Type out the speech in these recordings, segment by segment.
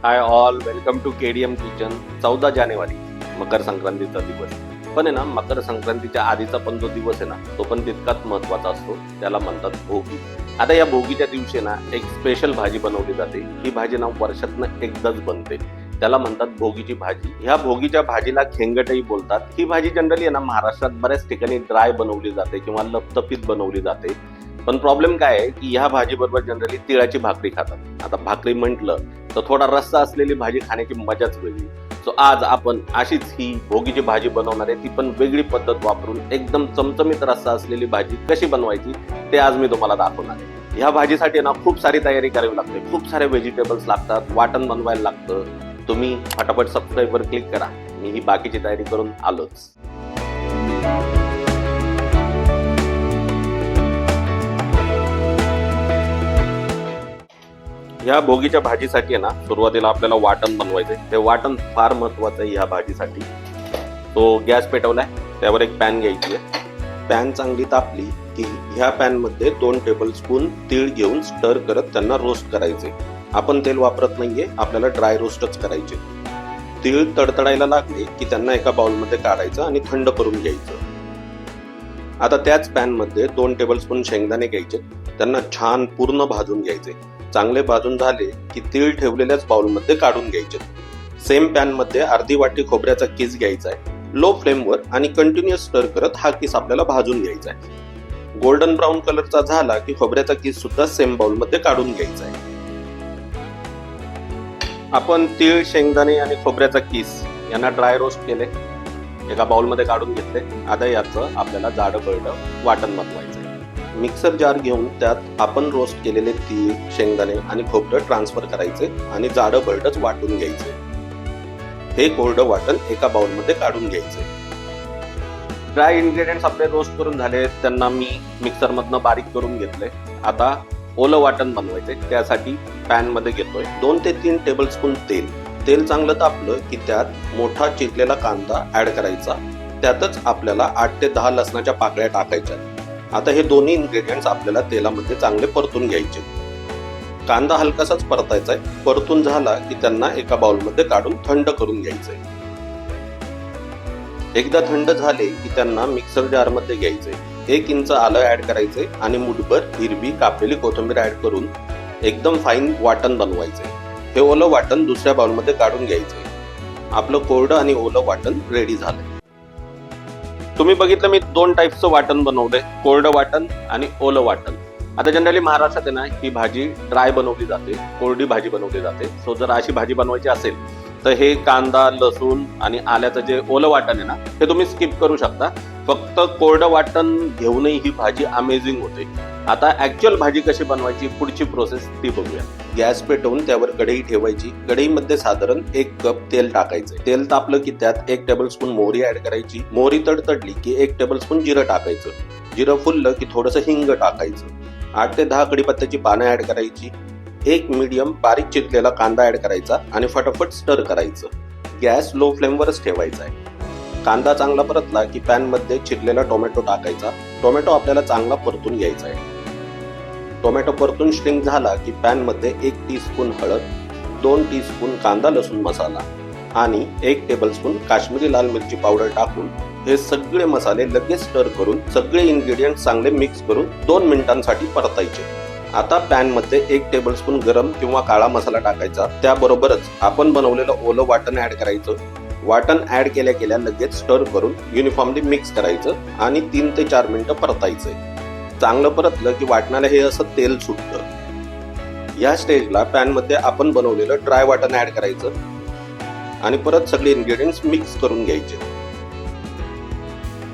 High all, welcome to KDM kitchen. 14 जानेवारी मकर संक्रांतीचा दिवस. पण आहे ना, मकर संक्रांतीच्या आधीचा पण जो दिवस आहे ना, तो पण तितकाच महत्वाचा असतो. त्याला म्हणतात भोगी. आता या भोगीच्या दिवशी ना एक स्पेशल भाजी बनवली जाते. ही भाजी ना वर्षातनं एकदाच बनते. त्याला म्हणतात भोगीची भाजी. ह्या भोगीच्या भाजीला खेंगटही बोलतात. ही भाजी जनरली आहे ना महाराष्ट्रात बऱ्याच ठिकाणी ड्राय बनवली जाते किंवा लपतपीत बनवली जाते. पण प्रॉब्लेम काय आहे की ह्या भाजी बरोबर जनरली तिळाची भाकरी खातात. आता भाकरी म्हटलं तर थोडा रस्सा असलेली भाजी खाण्याची मजाच वेगळी. सो आज आपण अशीच ही भोगीची भाजी बनवणार आहे. ती पण वेगळी पद्धत वापरून एकदम चमचमीत रस्सा असलेली भाजी कशी बनवायची ते आज मी तुम्हाला दाखवणार आहे. ह्या भाजीसाठी ना खूप सारी तयारी करावी लागते. खूप सारे व्हेजिटेबल्स लागतात, वाटण बनवायला लागतं. तुम्ही फटाफट सबस्क्राईब वर क्लिक करा. मी ही बाकीची तयारी करून आलोच. ह्या भोगीच्या भाजीसाठी आहे ना सुरुवातीला आपल्याला वाटण बनवायचंय. ते वाटण फार महत्वाचं आहे ह्या भाजीसाठी. तो गॅस पेटवलाय, त्यावर एक पॅन घ्यायची आहे. पॅन चांगली तापली की ह्या पॅन मध्ये 2 टेबलस्पून तीळ घेऊन स्टर करत त्यांना रोस्ट करायचे. आपण तेल वापरत नाहीये, आपल्याला ड्राय रोस्टच करायचे. तीळ तडतडायला लागले की त्यांना एका बाउलमध्ये काढायचं आणि थंड करून घ्यायचं. आता त्याच पॅन मध्ये 2 टेबलस्पून शेंगदाणे घ्यायचे. त्यांना छान पूर्ण भाजून घ्यायचे. चांगले भाजून झाले की तीळ ठेवलेल्याच बाउलमध्ये काढून घ्यायचे. सेम पॅन मध्ये अर्धी वाटी खोबऱ्याचा किस घ्यायचा आहे. लो फ्लेमवर आणि कंटिन्युअस स्टर करत हा किस आपल्याला भाजून घ्यायचा आहे. गोल्डन ब्राऊन कलरचा झाला की खोबऱ्याचा किस सुद्धा सेम बाउलमध्ये काढून घ्यायचा आहे. आपण तीळ, शेंगदाणे आणि खोबऱ्याचा किस यांना ड्राय रोस्ट केले, एका बाउलमध्ये काढून घेतले. आता याचं आपल्याला जाडं बळडं वाटण बनवायचं आहे. मिक्सर जार घेऊन त्यात आपण रोस्ट केलेले तीळ, शेंगदाणे आणि खोबरं ट्रान्सफर करायचे आणि जाडं बळडच वाटून घ्यायचे. हे कोरडं वाटण एका बाउलमध्ये काढून घ्यायचे. ड्राय इन्ग्रेडियंट्स आपले रोस्ट करून झाले, त्यांना मी मिक्सर मधनं बारीक करून घेतले. आता ओलं वाटण बनवायचे. त्यासाठी पॅन मध्ये घेतोय 2 ते 3 टेबलस्पून तेल. तेल चांगलं तापलं की त्यात मोठा चिरलेला कांदा ऍड करायचा. त्यातच आपल्याला 8 ते 10 लसणाच्या पाकळ्या टाकायच्या. आता हे दोन्ही इन्ग्रेडियंट्स आपल्याला तेलामध्ये चांगले परतून घ्यायचे. कांदा हलकासाच परतायचा आहे. परतून झाला की त्यांना एका बाउलमध्ये काढून थंड करून घ्यायचंय. एकदा थंड झाले की त्यांना मिक्सर जार मध्ये घ्यायचे. 1 इंच आलं ऍड करायचे आणि मुठभर हिरवी कापलेली कोथिंबीर ऍड करून एकदम फाईन वाटण बनवायचे. हे ओलं वाटण दुसऱ्या बाउलमध्ये काढून घ्यायचे. आपलं कोरडं आणि ओलं वाटण रेडी झालंय. तुम्ही बघितलं मी 2 टाईपचं वाटण बनवलंय, कोरडं वाटण आणि ओलं वाटण. आता जनरली महाराष्ट्रात आहे ना ही भाजी ड्राय बनवली जाते, कोरडी भाजी बनवली जाते. सो जर अशी भाजी बनवायची असेल तर हे कांदा, लसूण आणि आल्याचं जे ओलं वाटण आहे ना हे तुम्ही स्किप करू शकता. फक्त कोरडं वाटण घेऊनही ही भाजी अमेझिंग होते. आता ऍक्च्युअल भाजी कशी बनवायची पुढची प्रोसेस ती बघूया. गॅस पेटवून त्यावर कढई ठेवायची. कढईमध्ये साधारण 1 कप तेल टाकायचे. तेल तापलं की त्यात 1 टेबलस्पून मोहरी ऍड करायची. मोहरी तडतडली की 1 टेबलस्पून जिरं टाकायचं. जिरं फुललं की थोडंसं हिंग टाकायचं. 8 ते 10 कडीपत्त्याची पानं ऍड करायची. 1 मीडियम बारीक चिरलेला कांदा ऍड करायचा आणि फटाफट स्टर करायचं. गॅस लो फ्लेमवरच ठेवायचा आहे. कांदा चांगला परतला की पॅन मध्ये चिरलेला टोमॅटो टाकायचा. टोमॅटो आपल्याला चांगला परतून घ्यायचा आहे. टोमॅटो परतून श्रिंक झाला की पॅन मध्ये 1 टीस्पून हळद, 2 टीस्पून कांदा लसूण मसाला आणि 1 टेबलस्पून काश्मीरी लाल मिरची पावडर टाकून हे सगळे मसाले लगेच स्टर करून सगळे इन्ग्रेडियंट चांगले मिक्स करून 2 मिनिटांसाठी परतायचे. आता पॅन मध्ये 1 टेबलस्पून गरम किंवा काळा मसाला टाकायचा. त्याबरोबरच आपण बनवलेलं ओलं वाटण ऍड करायचं. वाटण ऍड केल्या लगेच स्टर करून युनिफॉर्मली मिक्स करायचं आणि 3 ते 4 मिनिटं परतायचंय. चांगलं परतलं की वाटणाला हे असं तेल सुटतं. या स्टेजला पॅन मध्ये आपण बनवलेलं ड्राय वाटण ऍड करायचं आणि परत सगळे इन्ग्रेडियंट्स मिक्स करून घ्यायचे.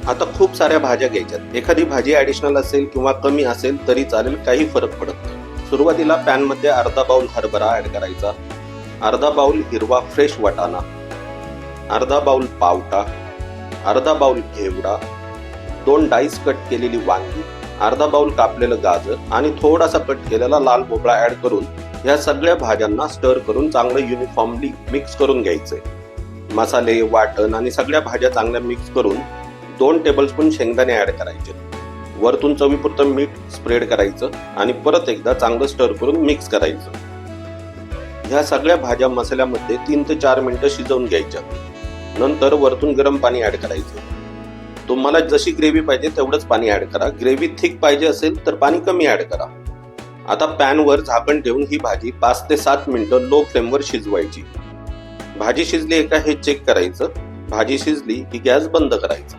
आता खूप साऱ्या भाज्या घ्यायच्यात. एखादी भाजी ऍडिशनल असेल किंवा कमी असेल तरी चालेल, काही फरक पडत नाही. सुरुवातीला पॅन मध्ये अर्धा बाउल हरभरा ऍड करायचा, अर्धा बाउल हिरवा फ्रेश वाटाणा, अर्धा बाउल पावटा, अर्धा बाउल घेवडा, 2 डाईस कट केलेली वांगी, अर्धा बाउल कापलेलं गाजर आणि थोडासा कट केलेला लाल भोपळा ऍड करून या सगळ्या भाज्यांना स्टर करून चांगलं युनिफॉर्मली मिक्स करून घ्यायचंय. मसाले, वाटण आणि सगळ्या भाज्या चांगल्या मिक्स करून 2 टेबलस्पून शेंगदाणे ऍड करायचे. वरतून चवीपुरतं मीठ स्प्रेड करायचं आणि परत एकदा चांगलं स्टर करून मिक्स करायचं. ह्या सगळ्या भाज्या मसाल्यामध्ये 3 ते 4 मिनिटं शिजवून घ्यायच्या. नंतर वरतून गरम पाणी ऍड करायचं. तुम्हाला जशी ग्रेव्ही पाहिजे तेवढंच पाणी ऍड करा. ग्रेव्ही थिक पाहिजे असेल तर पाणी कमी ऍड करा. आता पॅनवर झाकण ठेवून ही भाजी 5 ते 7 मिनिटं लो फ्लेमवर शिजवायची. भाजी शिजली आहे का हे चेक करायचं. भाजी शिजली की गॅस बंद करायचा.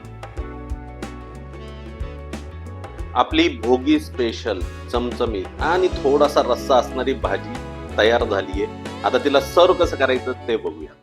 आपली भोगी स्पेशल चमचमीत आणि थोडासा रस्सा असणारी भाजी तयार झालीये. आता तिला सर्व कसं करायचं ते बघूया.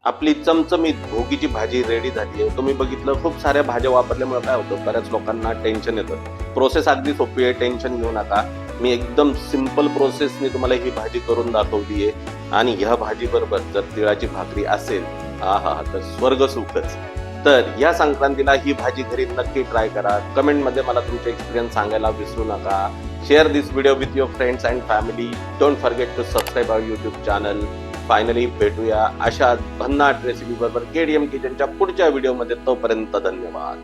आपली चमचमीत भोगीची भाजी रेडी झाली आहे. तुम्ही बघितलं खूप साऱ्या भाज्या वापरल्यामुळे काय होतं, बऱ्याच लोकांना टेन्शन येतं. प्रोसेस अगदी सोपी आहे, टेन्शन घेऊ नका. मी एकदम सिंपल प्रोसेसने तुम्हाला ही भाजी करून दाखवली आहे. आणि ह्या भाजी बरोबर जर तिळाची भाकरी असेल, हा तर स्वर्ग सुखच. तर या संक्रांतीला ही भाजी घरी नक्की ट्राय करा. कमेंटमध्ये मला तुमचे एक्सपिरियन्स सांगायला विसरू नका. Share this video with your friends and family. Don't forget to subscribe our YouTube channel. Finally भेटूया अशा भन्नाट रेसिपी बरोबर KDM किचनच्या पुढच्या व्हिडिओमध्ये. तोपर्यंत धन्यवाद.